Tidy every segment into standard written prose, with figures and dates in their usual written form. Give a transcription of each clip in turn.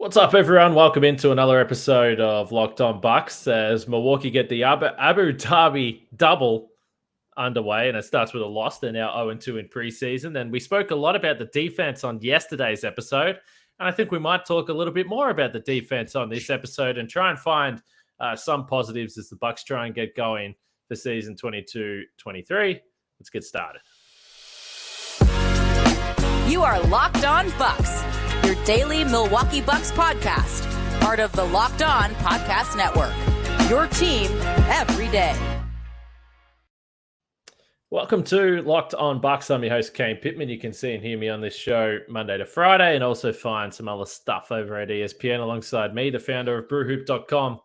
What's up, everyone? Welcome into another episode of Locked On Bucks as Milwaukee get the Abu Dhabi double underway, and it starts with a loss. They're now 0-2 in preseason, and we spoke a lot about the defense on yesterday's episode, and I think we might talk a little bit more about the defense on this episode and try and find some positives as the Bucks try and get going for season 22-23. Let's get started. You are Locked On Bucks, your daily Milwaukee Bucks podcast, part of the Locked On Podcast Network, your team every day. Welcome to Locked On Bucks. I'm your host, Kane Pittman. You can see and hear me on this show Monday to Friday and also find some other stuff over at ESPN alongside me, the founder of brewhoop.com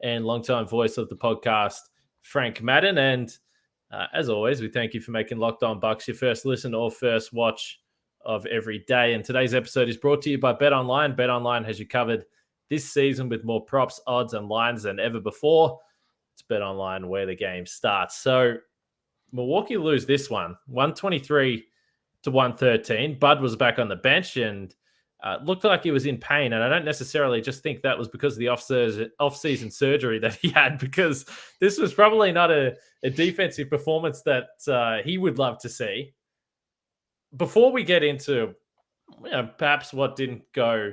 and longtime voice of the podcast, Frank Madden. And as always, we thank you for making Locked On Bucks your first listen or first watch of every day. And today's episode is brought to you by BetOnline. BetOnline has you covered this season with more props, odds, and lines than ever before. It's BetOnline where the game starts. So Milwaukee lose this one, 123-113. Bud was back on the bench and looked like he was in pain. And I don't necessarily just think that was because of the off-season surgery that he had, because this was probably not a defensive performance that he would love to see. Before we get into perhaps what didn't go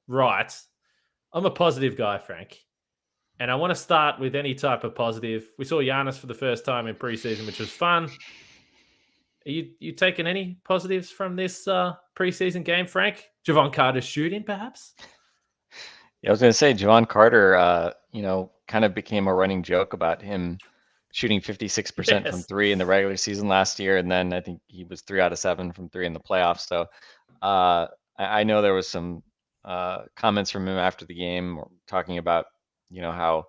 right, I'm a positive guy, Frank. And I want to start with any type of positive. We saw Giannis for the first time in preseason, which was fun. Are you taking any positives from this preseason game, Frank? Jevon Carter shooting, perhaps? Yeah, I was going to say Jevon Carter, kind of became a running joke about him shooting 56% from three in the regular season last year. And then I think he was 3 out of 7 from three in the playoffs. So I know there was some comments from him after the game talking about, how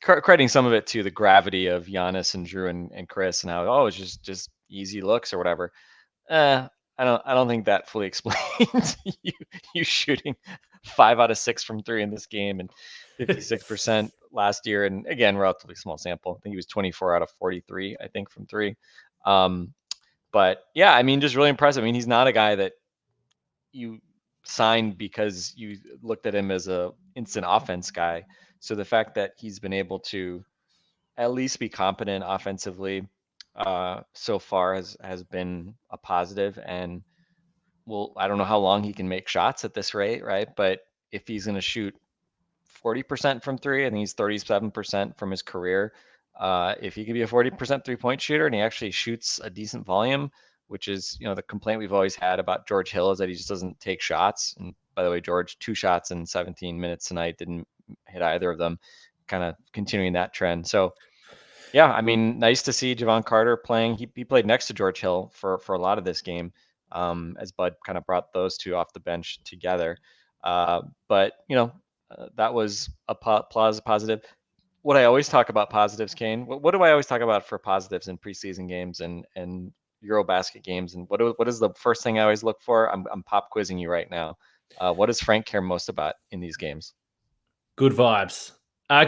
crediting some of it to the gravity of Giannis and Drew and Chris and how, it's just easy looks or whatever. I don't think that fully explains you shooting 5 out of 6 from three in this game and 56% last year. And again, relatively small sample. I think he was 24 out of 43, I think, from three. But yeah, I mean, just really impressive. I mean, he's not a guy that you signed because you looked at him as a instant offense guy. So the fact that he's been able to at least be competent offensively so far has been a positive. And well, I don't know how long he can make shots at this rate, right? But if he's going to shoot 40% from three, I think he's 37% from his career. If he could be a 40% three-point shooter and he actually shoots a decent volume, which is, the complaint we've always had about George Hill is that he just doesn't take shots. And by the way, George, 2 shots in 17 minutes tonight, didn't hit either of them, kind of continuing that trend. So yeah, I mean, nice to see Jevon Carter playing. He played next to George Hill for a lot of this game, as Bud kind of brought those two off the bench together. But that was a positive. What I always talk about positives, Kane. What do I always talk about for positives in preseason games and Eurobasket games? And what is the first thing I always look for? I'm pop quizzing you right now. What does Frank care most about in these games? Good vibes.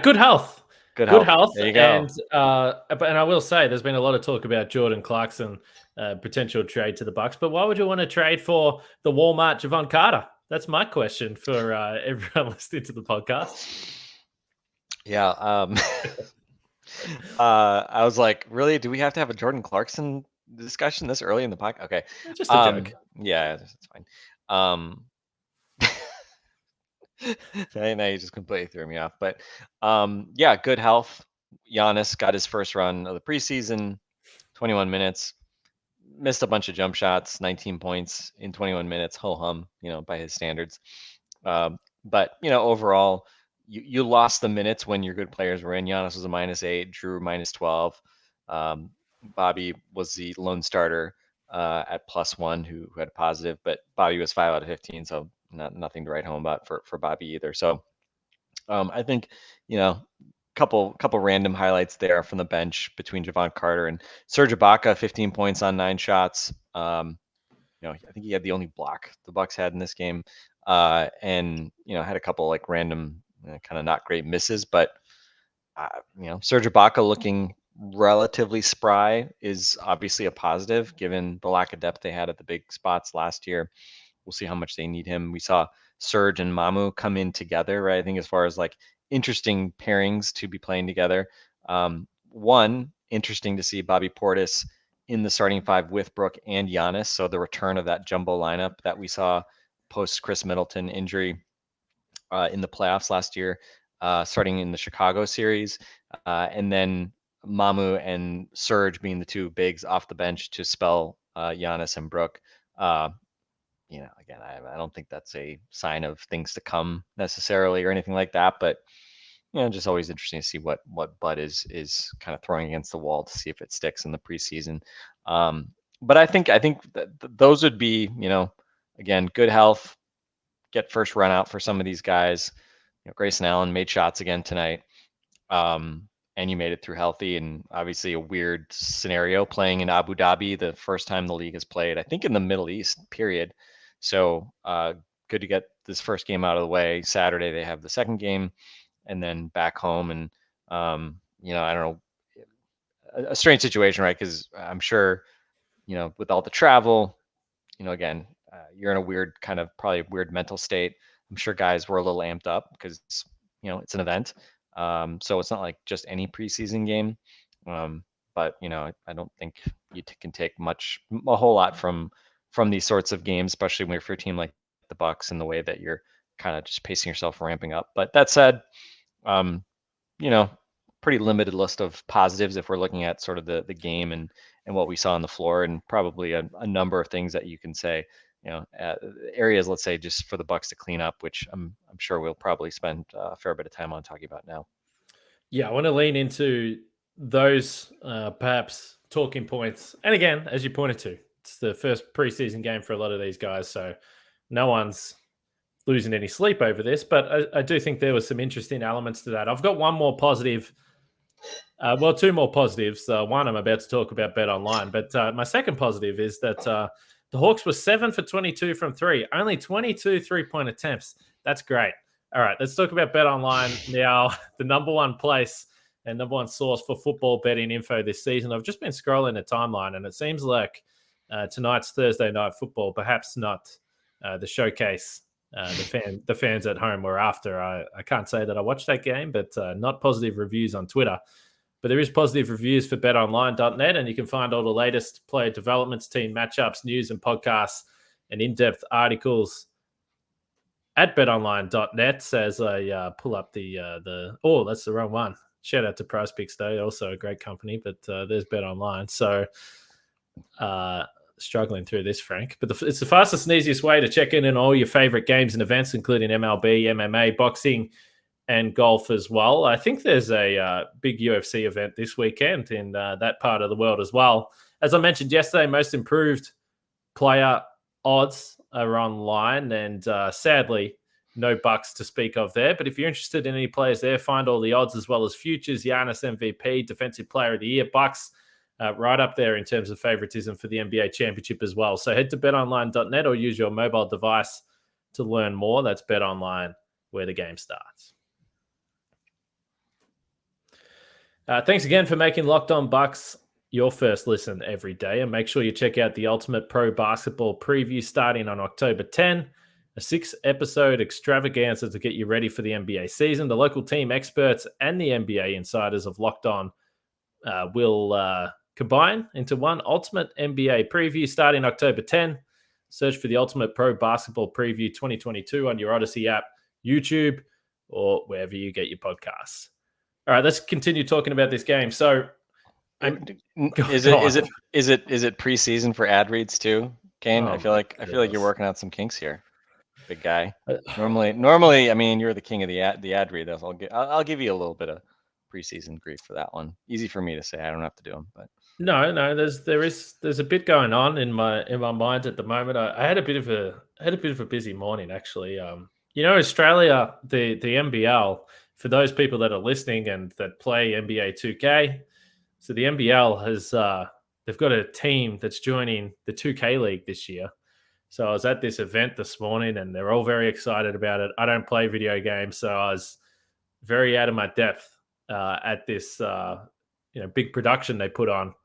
Good health. Good health. There you go. And I will say there's been a lot of talk about Jordan Clarkson potential trade to the Bucks. But why would you want to trade for the Walmart Jevon Carter? That's my question for everyone listening to the podcast. Yeah. I was like, really? Do we have to have a Jordan Clarkson discussion this early in the podcast? Okay. Just a joke. Yeah, that's fine. Now you just completely threw me off. But yeah, good health. Giannis got his first run of the preseason, 21 minutes. Missed a bunch of jump shots, 19 points in 21 minutes, ho-hum, by his standards. But, overall, you lost the minutes when your good players were in. Giannis was a -8, Drew -12. Bobby was the lone starter at +1 who had positive, but Bobby was 5 out of 15, so nothing to write home about for Bobby either. So I think, couple random highlights there from the bench between Jevon Carter and Serge Ibaka, 15 points on 9 shots. I think he had the only block the Bucks had in this game, and had a couple like random kind of not great misses. But Serge Ibaka looking relatively spry is obviously a positive given the lack of depth they had at the big spots last year. we'll see how much they need him. We saw Serge and Mamu come in together, right? I think as far as like interesting pairings to be playing together. One, interesting to see Bobby Portis in the starting five with Brook and Giannis. So the return of that jumbo lineup that we saw post Chris Middleton injury in the playoffs last year, starting in the Chicago series, and then Mamu and Serge being the two bigs off the bench to spell Giannis and Brook. Again, I don't think that's a sign of things to come necessarily or anything like that, but just always interesting to see what Bud is kind of throwing against the wall to see if it sticks in the preseason. But I think that those would be, again, good health, get first run out for some of these guys. Grayson Allen made shots again tonight, and you made it through healthy. And obviously a weird scenario playing in Abu Dhabi, the first time the league has played, I think, in the Middle East, period. So good to get this first game out of the way. Saturday they have the second game, and then back home. And I don't know, a strange situation, right? Because I'm sure, with all the travel, again, you're in a weird probably weird mental state. I'm sure guys were a little amped up because it's an event. So it's not like just any preseason game. But I don't think you can take a whole lot from these sorts of games, especially when you're for a team like the Bucks, in the way that you're kind of just pacing yourself, ramping up. But that said, pretty limited list of positives if we're looking at sort of the game and what we saw on the floor, and probably a number of things that you can say, areas, let's say, just for the Bucks to clean up, which I'm sure we'll probably spend a fair bit of time on talking about now. Yeah, I want to lean into those perhaps talking points. And again, as you pointed to, it's the first preseason game for a lot of these guys, so no one's losing any sleep over this. But I do think there were some interesting elements to that. I've got one more positive. Two more positives. One I'm about to talk about Bet Online, but my second positive is that the Hawks were 7 for 22 from three, only 22 3-point attempts. That's great. All right, let's talk about Bet Online now, the number one place and number one source for football betting info this season. I've just been scrolling the timeline, and it seems like tonight's Thursday night football, perhaps not the showcase the fans at home were after. I can't say that I watched that game, but not positive reviews on Twitter. But there is positive reviews for betonline.net, and you can find all the latest player developments, team matchups, news and podcasts, and in-depth articles at betonline.net. As I pull up that's the wrong one. Shout out to Price Picks, though, also a great company, but there's BetOnline. So struggling through this, Frank. But it's the fastest and easiest way to check in on all your favorite games and events, including MLB, MMA, boxing, and golf as well. I think there's a big UFC event this weekend in that part of the world as well. As I mentioned yesterday, most improved player odds are online, and sadly, no Bucks to speak of there. But if you're interested in any players there, find all the odds as well as futures. Giannis MVP, Defensive Player of the Year, Bucks right up there in terms of favoritism for the NBA championship as well. So head to betonline.net or use your mobile device to learn more. That's BetOnline, where the game starts. Thanks again for making Locked On Bucks your first listen every day. And make sure you check out the Ultimate Pro Basketball Preview starting on October 10, a 6-episode extravaganza to get you ready for the NBA season. The local team experts and the NBA insiders of Locked On will combine into one Ultimate NBA Preview starting October 10. Search for the Ultimate Pro Basketball Preview 2022 on your Odyssey app, YouTube, or wherever you get your podcasts. All right, let's continue talking about this game. So, is it preseason for ad reads too, Kane? I feel like you're working out some kinks here, big guy. Normally, I mean, you're the king of the ad read. I'll give you a little bit of preseason grief for that one. Easy for me to say. I don't have to do them, but no, there's a bit going on in my mind at the moment. I had a bit of a busy morning actually. Australia, the NBL. For those people that are listening and that play NBA 2K, so the NBL has they've got a team that's joining the 2K League this year. So I was at this event this morning, and they're all very excited about it. I don't play video games, so I was very out of my depth at this big production they put on.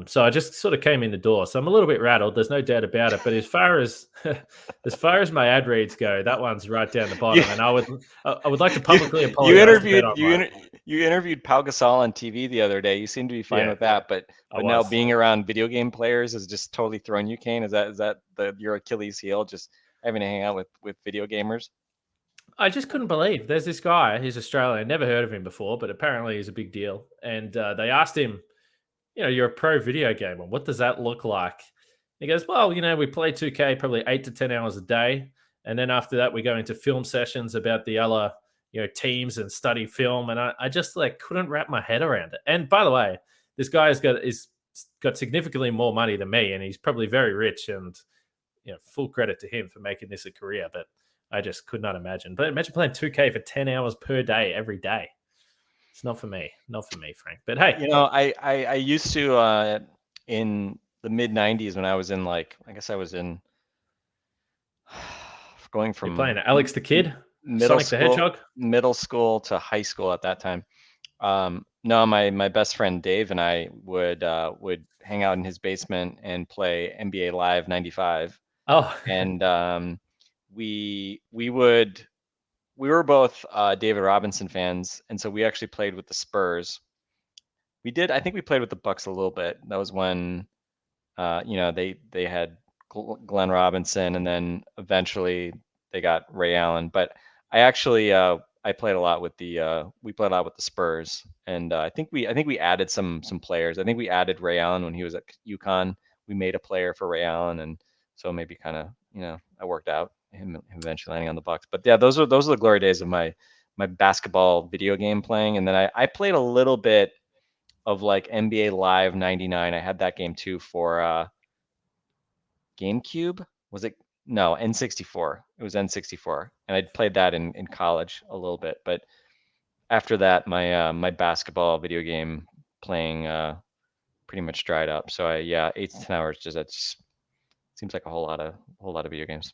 So I just sort of came in the door. So I'm a little bit rattled. There's no doubt about it. But as far as my ad reads go, that one's right down the bottom. And I would like to publicly apologize to Bet Online. You interviewed Pau Gasol on TV the other day. You seem to be fine with that, but now being around video game players is just totally throwing you, Kane. Is that your Achilles heel? Just having to hang out with video gamers? I just couldn't believe there's this guy. He's Australian. Never heard of him before, but apparently he's a big deal. And they asked him, you're a pro video gamer. What does that look like? He goes, well, we play 2K probably 8 to 10 hours a day. And then after that, we go into film sessions about the other, teams and study film. And I just couldn't wrap my head around it. And by the way, this guy has got significantly more money than me, and he's probably very rich, and, full credit to him for making this a career. But I just could not imagine. But imagine playing 2K for 10 hours per day, every day. It's not for me, Frank. But hey, I used to in the mid '90s when I was in going from you're playing Alex the Kid, Sonic the Hedgehog, middle school to high school at that time. No, my best friend Dave and I would hang out in his basement and play NBA Live '95. Oh, and we were both David Robinson fans, and so we actually played with the Spurs. I think we played with the Bucks a little bit. That was when, they had Glenn Robinson, and then eventually they got Ray Allen. But I actually I played a lot with we played a lot with the Spurs, and I think we added some players. I think we added Ray Allen when he was at UConn. We made a player for Ray Allen, and so maybe kind of I worked out him eventually landing on the Bucks. But yeah, those are the glory days of my basketball video game playing. And then I played a little bit of NBA Live '99. I had that game too for GameCube. Was it? No, N64. It was N64, and I'd played that in college a little bit. But after that, my basketball video game playing pretty much dried up. So 8 to 10 hours just seems like a whole lot of video games.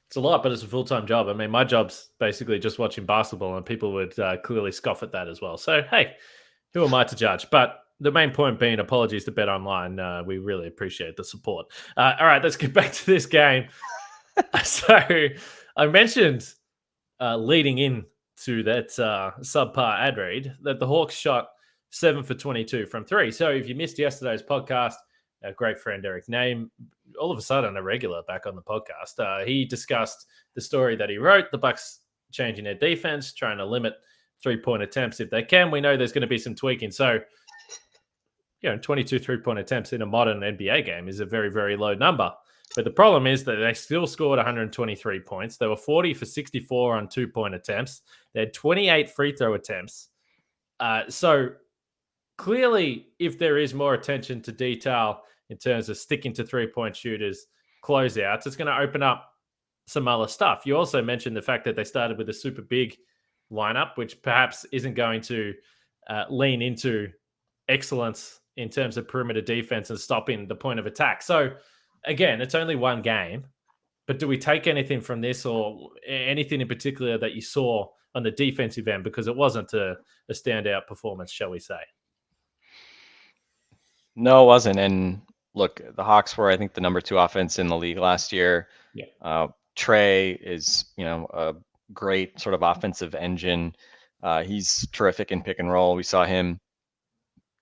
It's a lot, but it's a full-time job. I mean, my job's basically just watching basketball, and people would clearly scoff at that as well. So, hey, who am I to judge? But the main point being, apologies to Bet Online. We really appreciate the support. All right, let's get back to this game. So, I mentioned leading in to that subpar ad read that the Hawks shot 7 for 22 from 3. So, if you missed yesterday's podcast, our great friend Eric Name, all of a sudden a regular back on the podcast. He discussed the story that he wrote, the Bucks changing their defense, trying to limit 3-point attempts if they can. We know there's going to be some tweaking. So, 22 3-point attempts in a modern NBA game is a very, very low number. But the problem is that they still scored 123 points. They were 40 for 64 on 2-point attempts. They had 28 free throw attempts. So clearly, if there is more attention to detail in terms of sticking to 3-point shooters, closeouts, it's going to open up some other stuff. You also mentioned the fact that they started with a super big lineup, which perhaps isn't going to lean into excellence in terms of perimeter defense and stopping the point of attack. So again, it's only one game, but do we take anything from this, or anything in particular that you saw on the defensive end? Because it wasn't a standout performance, shall we say. No, it wasn't. And look, the Hawks were, I think, the number 2 offense in the league last year. Yeah. Trey is, a great sort of offensive engine. He's terrific in pick and roll. We saw him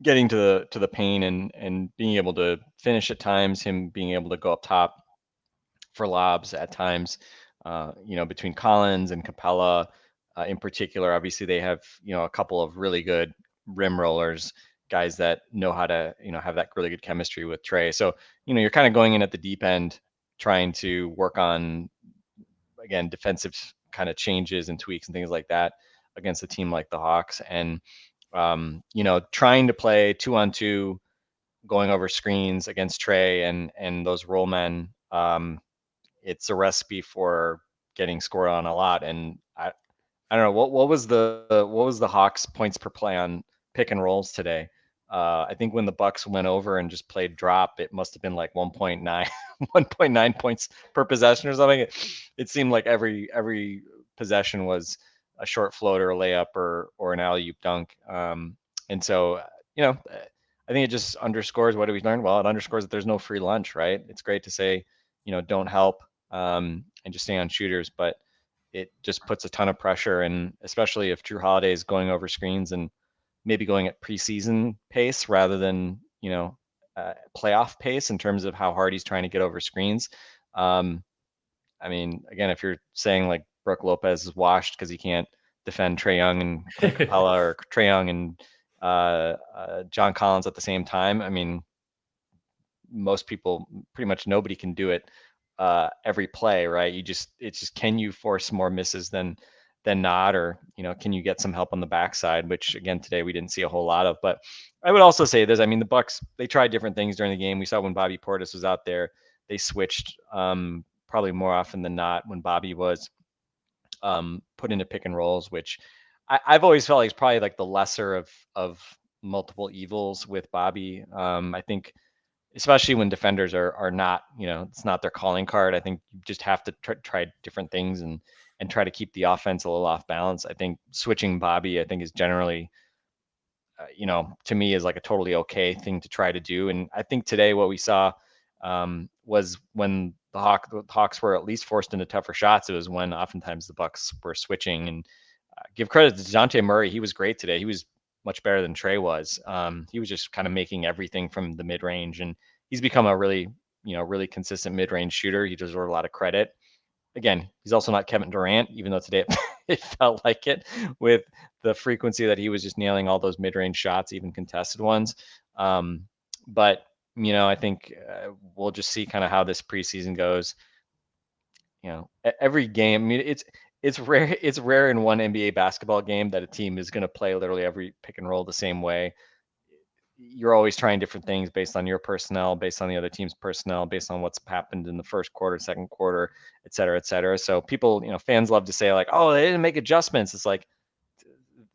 getting to the paint and being able to finish at times, him being able to go up top for lobs at times, between Collins and Capella in particular. Obviously, they have, a couple of really good rim rollers, guys that know how to, have that really good chemistry with Trey. So, you're kind of going in at the deep end, trying to work on, again, defensive kind of changes and tweaks and things like that against a team like the Hawks. And, trying to play 2-on-2, going over screens against Trey and those roll men. It's a recipe for getting scored on a lot. And I don't know what was the Hawks points per play on pick and rolls today. I think when the Bucks went over and just played drop, it must have been like 1.9 points per possession or something. It seemed like every possession was a short floater, a layup, or an alley-oop dunk. And so, I think it just underscores what do we learn? Well, it underscores that there's no free lunch, right? It's great to say, don't help and just stay on shooters, but it just puts a ton of pressure, and especially if Drew Holiday is going over screens and maybe going at preseason pace rather than playoff pace in terms of how hard he's trying to get over screens. I mean, again, if you're saying like Brooke Lopez is washed because he can't defend Trae Young and Clint Capella or Trae Young and John Collins at the same time, I mean, most people, pretty much nobody can do it every play, right? It's just can you force more misses than not, or can you get some help on the backside, which again today we didn't see a whole lot of. But I would also say this, I mean, the Bucks, they tried different things during the game. We saw when Bobby Portis was out there, they switched probably more often than not when Bobby was put into pick and rolls, which I've always felt like it's probably like the lesser of multiple evils with Bobby. I think especially when defenders are not, it's not their calling card. I think you just have to try different things and try to keep the offense a little off balance. I think switching Bobby, I think, is generally, to me is like a totally okay thing to try to do. And I think today what we saw was when the Hawks were at least forced into tougher shots, it was when oftentimes the Bucks were switching. And give credit to DeJounte Murray. He was great today. He was much better than Trae was. He was just kind of making everything from the mid range, and he's become a really, really consistent mid range shooter. He deserves a lot of credit. Again, he's also not Kevin Durant, even though today it felt like it with the frequency that he was just nailing all those mid range shots, even contested ones. But I think we'll just see kind of how this preseason goes. Every game. I mean, it's rare. It's rare in one NBA basketball game that a team is going to play literally every pick and roll the same way. You're always trying different things based on your personnel, based on the other team's personnel, based on what's happened in the first quarter, second quarter, et cetera, et cetera. So people, fans love to say like, oh, they didn't make adjustments. It's like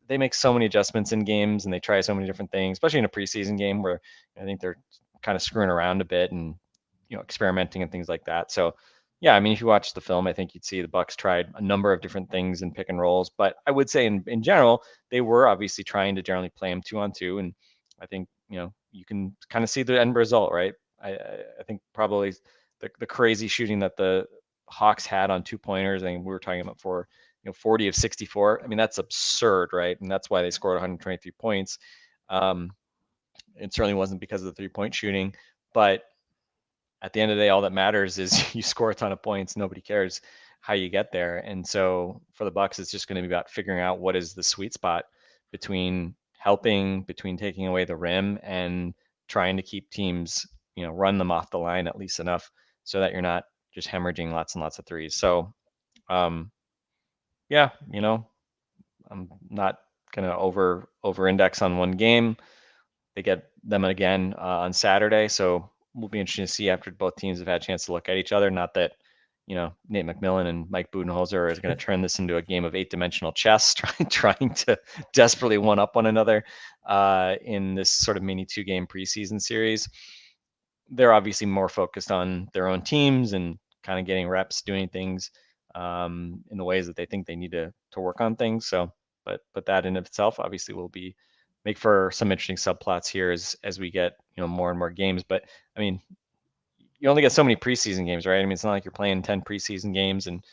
they make so many adjustments in games and they try so many different things, especially in a preseason game where I think they're kind of screwing around a bit and, experimenting and things like that. So yeah, I mean, if you watch the film, I think you'd see the Bucks tried a number of different things in pick and rolls, but I would say in general, they were obviously trying to generally play them 2-on-2. And I think, you can kind of see the end result, right? I think probably the crazy shooting that the Hawks had on 2-pointers, I think we were talking about 40 of 64. I mean, that's absurd, right? And that's why they scored 123 points. It certainly wasn't because of the 3-point shooting, but at the end of the day, all that matters is you score a ton of points. Nobody cares how you get there. And so for the Bucks, it's just going to be about figuring out what is the sweet spot between helping, between taking away the rim and trying to keep teams, run them off the line at least enough so that you're not just hemorrhaging lots and lots of threes. So, yeah, I'm not going to over index on one game. They get them again on Saturday. So will be interesting to see after both teams have had a chance to look at each other. Not that, Nate McMillan and Mike Budenholzer is going to turn this into a game of 8-dimensional chess, trying to desperately one-up one another in this sort of mini 2-game preseason series. They're obviously more focused on their own teams and kind of getting reps, doing things in the ways that they think they need to work on things. So, but that in itself obviously will make for some interesting subplots here as we get more and more games. But I mean, you only get so many preseason games, right? I mean, it's not like you're playing 10 preseason games and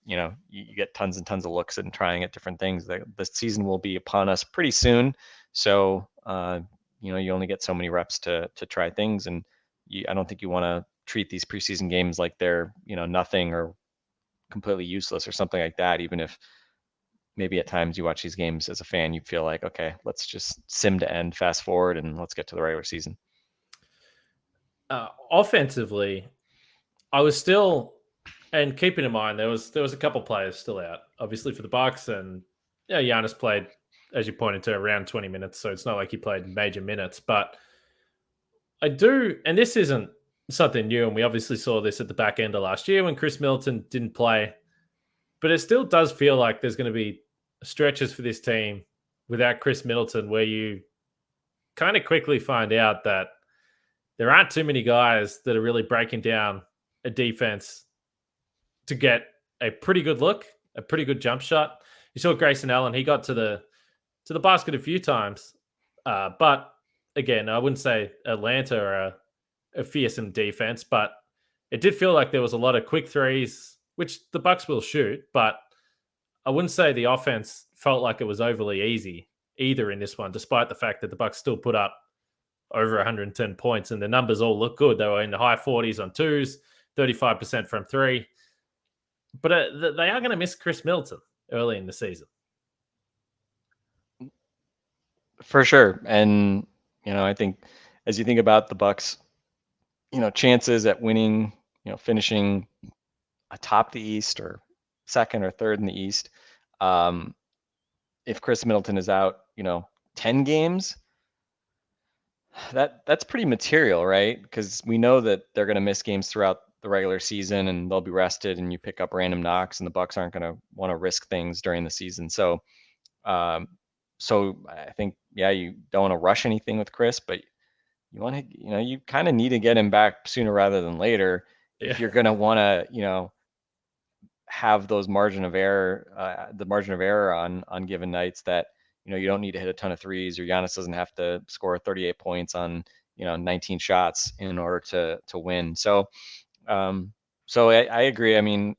you get tons and tons of looks and trying at different things. The season will be upon us pretty soon, so you only get so many reps to try things, and I don't think you want to treat these preseason games like they're nothing or completely useless or something like that. Even if maybe at times you watch these games as a fan, you feel like, okay, let's just sim to end, fast forward, and let's get to the regular season. Offensively, I was still, and keeping in mind there was a couple players still out, obviously for the Bucks, and Giannis played, as you pointed to, around 20 minutes, so it's not like he played major minutes. But I do, and this isn't something new, and we obviously saw this at the back end of last year when Chris Middleton didn't play, but it still does feel like there's going to be stretches for this team without Chris Middleton where you kind of quickly find out that there aren't too many guys that are really breaking down a defense to get a pretty good look, a pretty good jump shot. You saw Grayson Allen; he got to the basket a few times, but again, I wouldn't say Atlanta are a fearsome defense, but it did feel like there was a lot of quick threes, which the Bucks will shoot, but I wouldn't say the offense felt like it was overly easy either in this one, despite the fact that the Bucks still put up over 110 points and the numbers all look good. They were in the high 40s on twos, 35% from three. But they are going to miss Chris Middleton early in the season. For sure. And, I think as you think about the Bucks, chances at winning, finishing atop the East or second or third in the East, if Chris Middleton is out, 10 games, that's pretty material, right? Because we know that they're going to miss games throughout the regular season and they'll be rested, and you pick up random knocks, and the Bucks aren't going to want to risk things during the season. So I think, you don't want to rush anything with Chris, but you want to, you kind of need to get him back sooner rather than later if you're going to want to, have those margin of error, the margin of error on given nights that, you don't need to hit a ton of threes, or Giannis doesn't have to score 38 points on, 19 shots in order to win. So, I agree. I mean,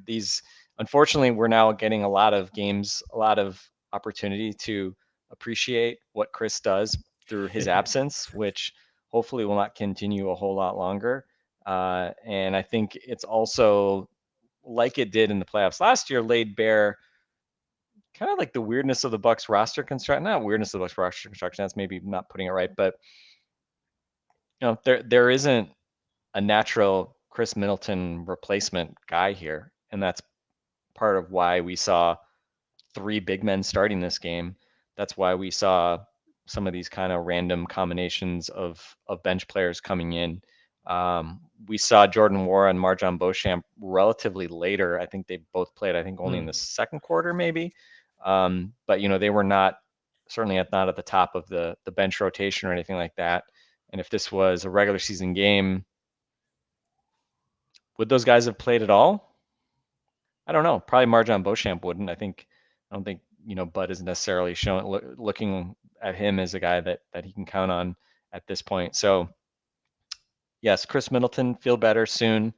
these, unfortunately, we're now getting a lot of games, a lot of opportunity to appreciate what Chris does through his absence, which hopefully will not continue a whole lot longer. And I think it's also, like it did in the playoffs last year, laid bare kind of like the weirdness of the Bucks roster construction. Not weirdness of the Bucks roster construction, that's maybe not putting it right, but there isn't a natural Chris Middleton replacement guy here, and that's part of why we saw 3 big men starting this game. That's why we saw some of these kind of random combinations of bench players coming in. We saw Jordan Nwora and Marjon Beauchamp relatively later. I think they both played, only in the second quarter, maybe. But they were certainly not at the top of the bench rotation or anything like that. And if this was a regular season game, would those guys have played at all? I don't know. Probably Marjon Beauchamp wouldn't. I don't think Bud is necessarily looking at him as a guy that he can count on at this point. So yes, Chris Middleton, feel better soon.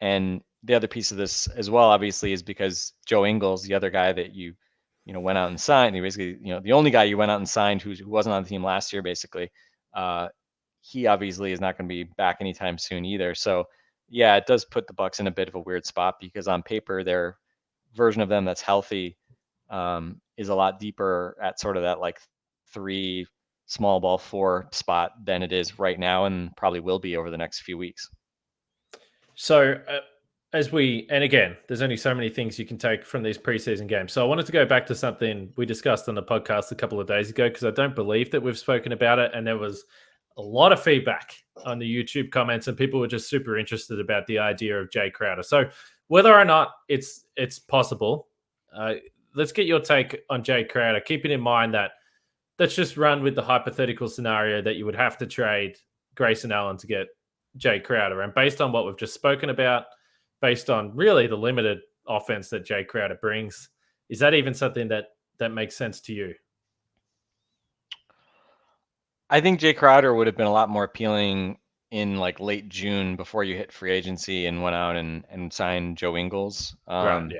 And the other piece of this as well, obviously, is because Joe Ingles, the other guy that you went out and signed, he basically, the only guy you went out and signed who wasn't on the team last year, basically, he obviously is not going to be back anytime soon either. So yeah, it does put the Bucks in a bit of a weird spot, because on paper, their version of them that's healthy is a lot deeper at sort of that like 3 small ball 4 spot than it is right now, and probably will be over the next few weeks. So and again, there's only so many things you can take from these preseason games. So I wanted to go back to something we discussed on the podcast a couple of days ago, because I don't believe that we've spoken about it. And there was a lot of feedback on the YouTube comments, and people were just super interested about the idea of Jae Crowder. So whether or not it's possible, let's get your take on Jae Crowder, keeping in mind that let's just run with the hypothetical scenario that you would have to trade Grayson Allen to get Jae Crowder. And based on what we've just spoken about, based on really the limited offense that Jae Crowder brings, is that even something that makes sense to you? I think Jae Crowder would have been a lot more appealing in like late June, before you hit free agency and went out and signed Joe Ingles. Right,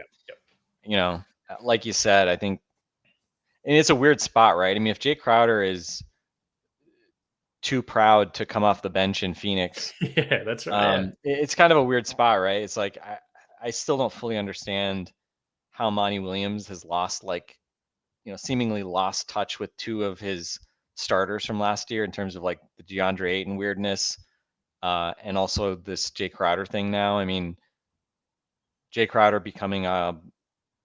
yeah. Like you said, I think, and it's a weird spot, right? I mean, if Jae Crowder is too proud to come off the bench in Phoenix, yeah, that's right. It's kind of a weird spot, right? It's like I still don't fully understand how Monty Williams has seemingly lost touch with 2 of his starters from last year in terms of like the DeAndre Ayton weirdness, and also this Jae Crowder thing now. I mean, Jae Crowder becoming a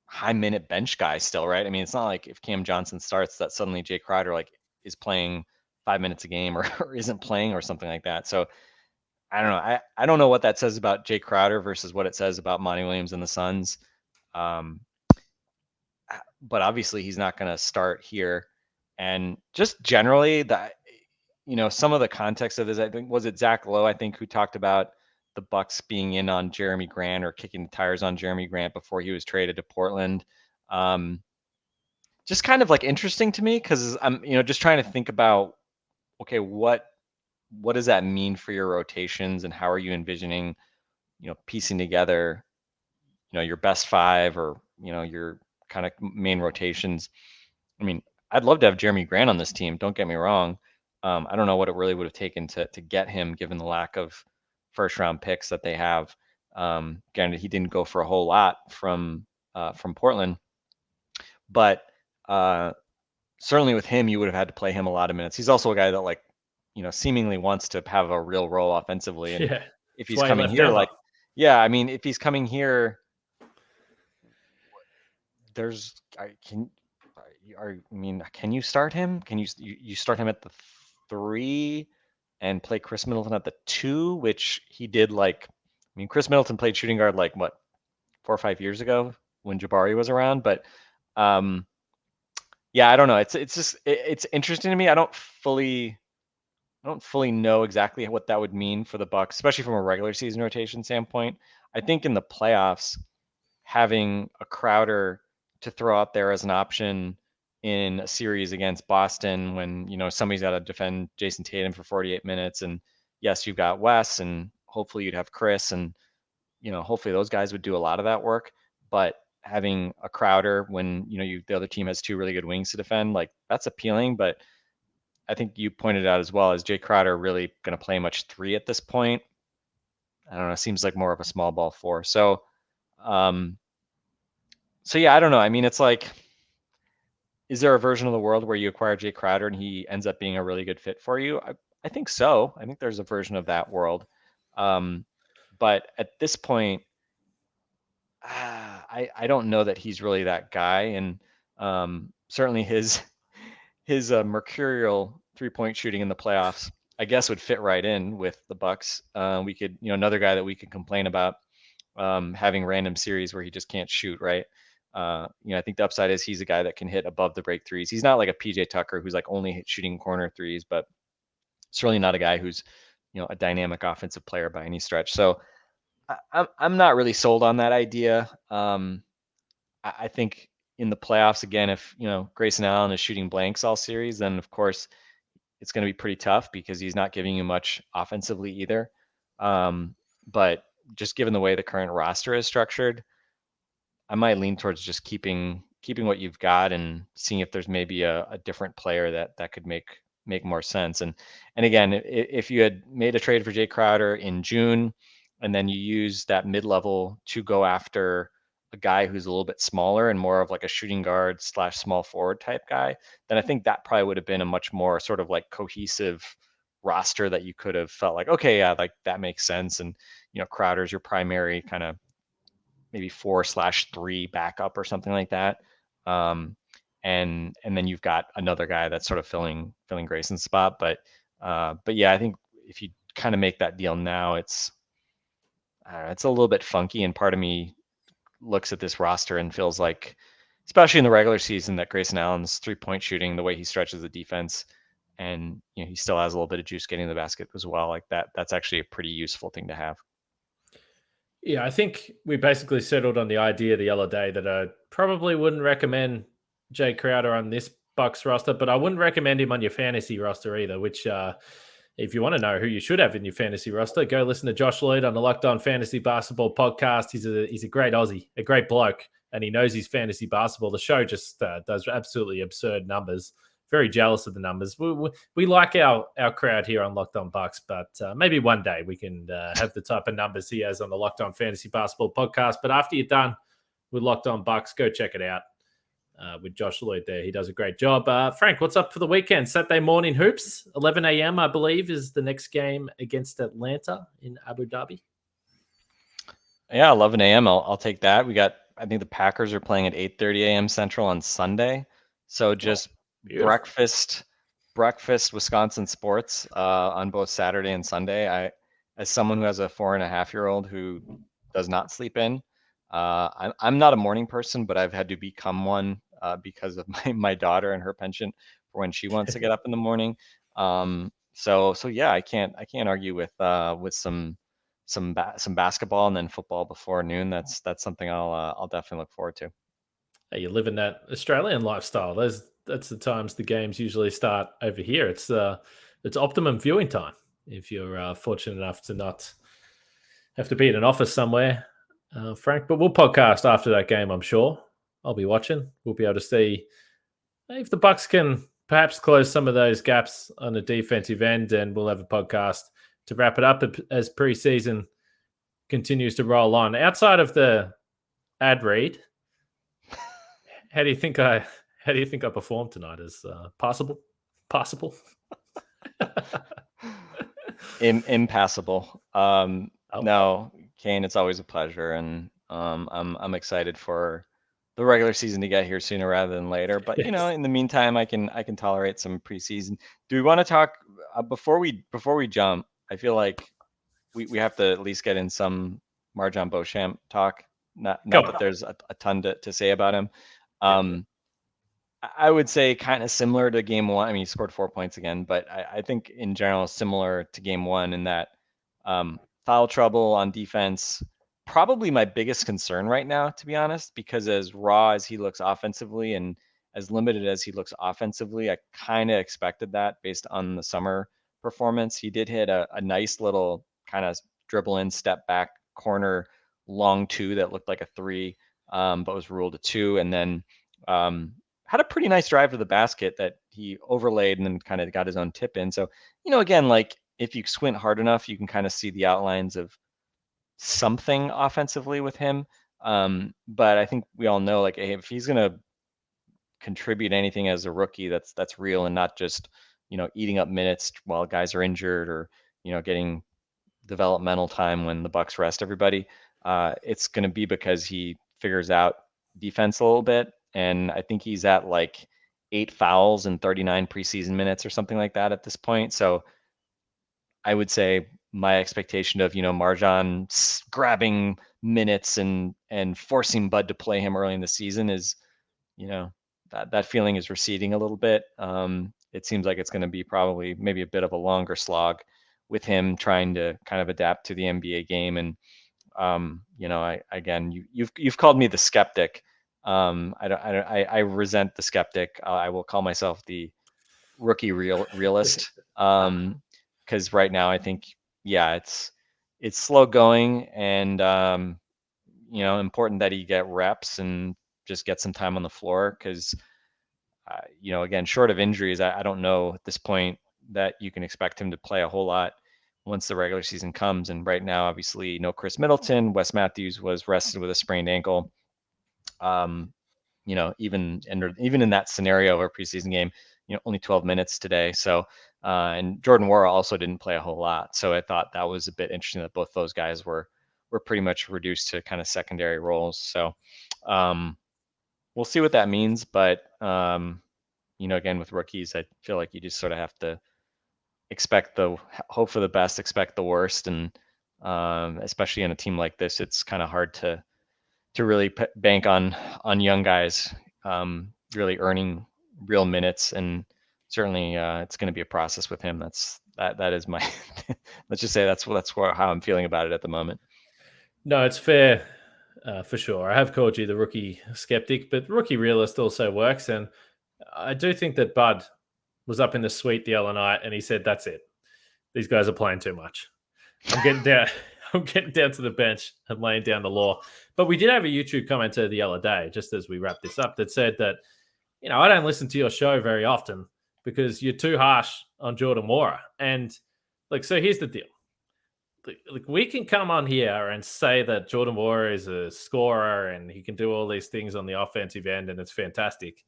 high minute bench guy still, right? I mean, it's not like if Cam Johnson starts that suddenly Jae Crowder is playing 5 minutes a game or isn't playing or something like that. So I don't know. I don't know what that says about Jae Crowder versus what it says about Monty Williams and the Suns. But obviously he's not going to start here. And just generally some of the context of this, I think, was it Zach Lowe, I think, who talked about the Bucks being in on Jeremy Grant, or kicking the tires on Jeremy Grant before he was traded to Portland. Just kind of like interesting to me, because I'm just trying to think about okay, what does that mean for your rotations, and how are you envisioning, piecing together, your best five, or, your kind of main rotations? I mean, I'd love to have Jeremy Grant on this team. Don't get me wrong. I don't know what it really would have taken to get him, given the lack of first round picks that they have. Granted, he didn't go for a whole lot from Portland, but certainly with him, you would have had to play him a lot of minutes. He's also a guy that, like, seemingly wants to have a real role offensively. And Yeah. if That's he's why he coming left here, Denver. like, yeah, I mean, if he's coming here, there's, can you start him? Can you start him at the 3 and play Chris Middleton at the 2, which he did, like, I mean, Chris Middleton played shooting guard, like, what, 4 or 5 years ago when Jabari was around. But yeah, I don't know. It's just it's interesting to me. I don't fully know exactly what that would mean for the Bucks, especially from a regular season rotation standpoint. I think in the playoffs, having a Crowder to throw out there as an option in a series against Boston, when somebody's got to defend Jason Tatum for 48 minutes, and yes, you've got Wes, and hopefully you'd have Chris, and hopefully those guys would do a lot of that work. But having a Crowder when the other team has 2 really good wings to defend, like, that's appealing. But I think you pointed out as well, is Jae Crowder really going to play much 3 at this point? I don't know. It seems like more of a small ball 4. So yeah, I don't know. I mean, it's like, is there a version of the world where you acquire Jae Crowder and he ends up being a really good fit for you? I think so. I think there's a version of that world. But at this point, I don't know that he's really that guy. And certainly his mercurial 3-point shooting in the playoffs, I guess, would fit right in with the Bucks. We could, another guy that we could complain about having random series where he just can't shoot, right? I think the upside is he's a guy that can hit above the break threes. He's not like a PJ Tucker who's like only shooting corner threes, but certainly not a guy who's, a dynamic offensive player by any stretch. So I'm not really sold on that idea. I think in the playoffs, again, if Grayson Allen is shooting blanks all series, then of course it's going to be pretty tough because he's not giving you much offensively either. But just given the way the current roster is structured, I might lean towards just keeping what you've got and seeing if there's maybe a different player that could make more sense. And again, if you had made a trade for Jae Crowder in June, and then you use that mid-level to go after a guy who's a little bit smaller and more of like a shooting guard / small forward type guy, then I think that probably would have been a much more sort of like cohesive roster that you could have felt like, okay, yeah, like that makes sense. And Crowder's your primary kind of maybe 4/3 backup or something like that. And then you've got another guy that's sort of filling Grayson's spot. But yeah, I think if you kind of make that deal now, it's a little bit funky. And part of me looks at this roster and feels like, especially in the regular season, that Grayson Allen's 3-point shooting, the way he stretches the defense, and he still has a little bit of juice getting to the basket as well, like that's actually a pretty useful thing to have. Yeah, I think we basically settled on the idea the other day that I probably wouldn't recommend Jae Crowder on this Bucks roster, but I wouldn't recommend him on your fantasy roster either, which if you want to know who you should have in your fantasy roster, go listen to Josh Lloyd on the Locked On Fantasy Basketball podcast. He's a great Aussie, a great bloke, and he knows his fantasy basketball. The show just does absolutely absurd numbers. Very jealous of the numbers. We like our crowd here on Locked On Bucks, but maybe one day we can have the type of numbers he has on the Locked On Fantasy Basketball podcast. But after you're done with Locked On Bucks, go check it out with Josh Lloyd there. He does a great job. Frank, what's up for the weekend? Saturday morning hoops, 11 a.m., I believe, is the next game against Atlanta in Abu Dhabi. Yeah, 11 a.m. I'll take that. I think the Packers are playing at 8:30 a.m. Central on Sunday. So just breakfast Wisconsin sports on both Saturday and Sunday. As someone who has a 4.5-year-old who does not sleep in, I'm not a morning person, but I've had to become one because of my daughter and her penchant for when she wants to get up in the morning. So yeah, I can't argue with some basketball and then football before noon. That's something I'll definitely look forward to. Hey, you live in that Australian lifestyle. That's the times the games usually start over here. It's it's optimum viewing time if you're fortunate enough to not have to be in an office somewhere, Frank. But we'll podcast after that game, I'm sure. I'll be watching. We'll be able to see if the Bucks can perhaps close some of those gaps on the defensive end, and we'll have a podcast to wrap it up as preseason continues to roll on. Outside of the ad read, how do you think I performed tonight? Is possible? Impassable. No, Kane, it's always a pleasure, and I'm excited for the regular season to get here sooner rather than later. But Yes. in the meantime, I can tolerate some preseason. Do we want to talk before we jump? I feel like we have to at least get in some Marjan Beauchamp talk. Not that there's a ton to say about him. I would say kind of similar to game one. I mean, he scored 4 points again, but I think in general similar to game one in that foul trouble on defense. Probably my biggest concern right now, to be honest, because as raw as he looks offensively and as limited as he looks offensively, I kind of expected that based on the summer performance. He did hit a nice little kind of dribble in, step back corner long two that looked like a three, but was ruled a two. And then had a pretty nice drive to the basket that he overlaid and then kind of got his own tip in. So, again, like if you squint hard enough, you can kind of see the outlines of something offensively with him. But I think we all know, like, hey, if he's going to contribute anything as a rookie, that's real and not just, eating up minutes while guys are injured or, getting developmental time when the Bucks rest everybody. It's going to be because he figures out defense a little bit. And I think he's at like 8 fouls and 39 preseason minutes or something like that at this point. So I would say my expectation of, Marjan grabbing minutes and forcing Bud to play him early in the season is, that feeling is receding a little bit. It seems like it's going to be probably maybe a bit of a longer slog with him trying to kind of adapt to the NBA game. And, you've called me the skeptic. I resent the skeptic. I will call myself the rookie realist. Because right now I think, it's slow going and, important that he get reps and just get some time on the floor. Because, again, short of injuries, I don't know at this point that you can expect him to play a whole lot once the regular season comes. And right now, obviously, no Chris Middleton. Wes Matthews was rested with a sprained ankle. Even in that scenario of a preseason game, only 12 minutes today. So, and Jordan Nwora also didn't play a whole lot. So I thought that was a bit interesting that both those guys were pretty much reduced to kind of secondary roles. So, we'll see what that means. But, again, with rookies, I feel like you just sort of have to hope for the best, expect the worst. And, especially in a team like this, it's kind of hard to really bank on young guys really earning real minutes, and certainly it's going to be a process with him. That is my let's just say that's how I'm feeling about it at the moment. No, it's fair for sure. I have called you the rookie skeptic, but rookie realist also works, and I do think that Bud was up in the suite the other night and he said, "That's it. These guys are playing too much. I'm getting down." I'm getting down to the bench and laying down the law. But we did have a YouTube commenter the other day, just as we wrap this up, that said that, I don't listen to your show very often because you're too harsh on Jordan Nwora. And so here's the deal. We can come on here and say that Jordan Nwora is a scorer and he can do all these things on the offensive end and it's fantastic.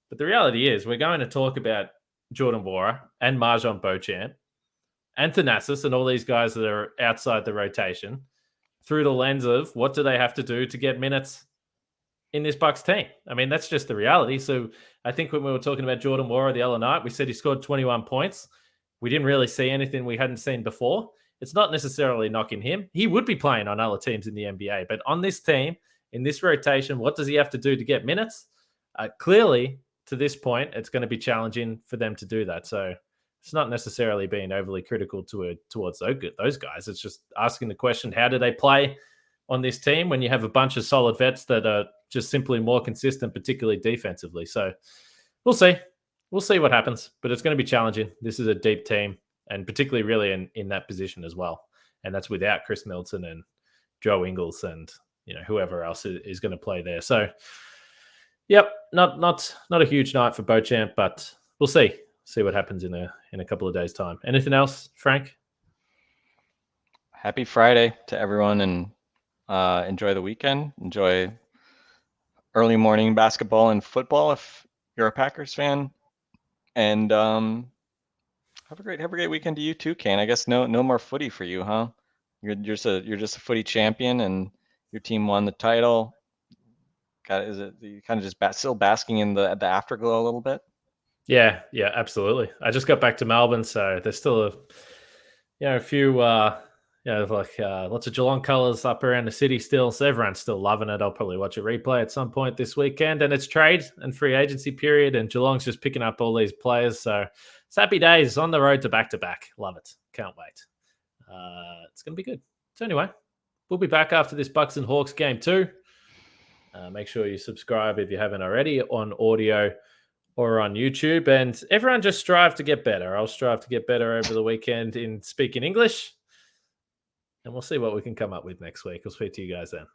But the reality is we're going to talk about Jordan Nwora and Marjan Beauchamp and Thanasis and all these guys that are outside the rotation through the lens of what do they have to do to get minutes in this Bucks team. I mean, that's just the reality. So I think when we were talking about Jordan Nwora the other night, we said he scored 21 points. We didn't really see anything we hadn't seen before. It's not necessarily knocking him. He would be playing on other teams in the NBA, but on this team, in this rotation, what does he have to do to get minutes? Clearly, to this point, it's going to be challenging for them to do that. So it's not necessarily being overly critical towards those guys. It's just asking the question, how do they play on this team when you have a bunch of solid vets that are just simply more consistent, particularly defensively? So we'll see. We'll see what happens, but it's going to be challenging. This is a deep team. and particularly really in that position as well. And that's without Chris Middleton and Joe Ingles and whoever else is going to play there. So, yep, not a huge night for Beauchamp, but we'll see what happens in a couple of days' time. Anything else, Frank? Happy Friday to everyone, and enjoy the weekend. Enjoy early morning basketball and football if you're a Packers fan, and have a great weekend to you too, Kane. I guess no more footy for you, huh? You're just a footy champion, and your team won the title. Is it you kind of just still basking in the afterglow a little bit? Yeah, absolutely. I just got back to Melbourne, so there's still a few lots of Geelong colours up around the city still, so everyone's still loving it. I'll probably watch a replay at some point this weekend, and it's trade and free agency period, and Geelong's just picking up all these players, so it's happy days on the road to back-to-back. Love it. Can't wait. It's going to be good. So anyway, we'll be back after this Bucks and Hawks game too. Make sure you subscribe if you haven't already on audio or on YouTube. And everyone just strive to get better. I'll strive to get better over the weekend in speaking English. And we'll see what we can come up with next week. I'll speak to you guys then.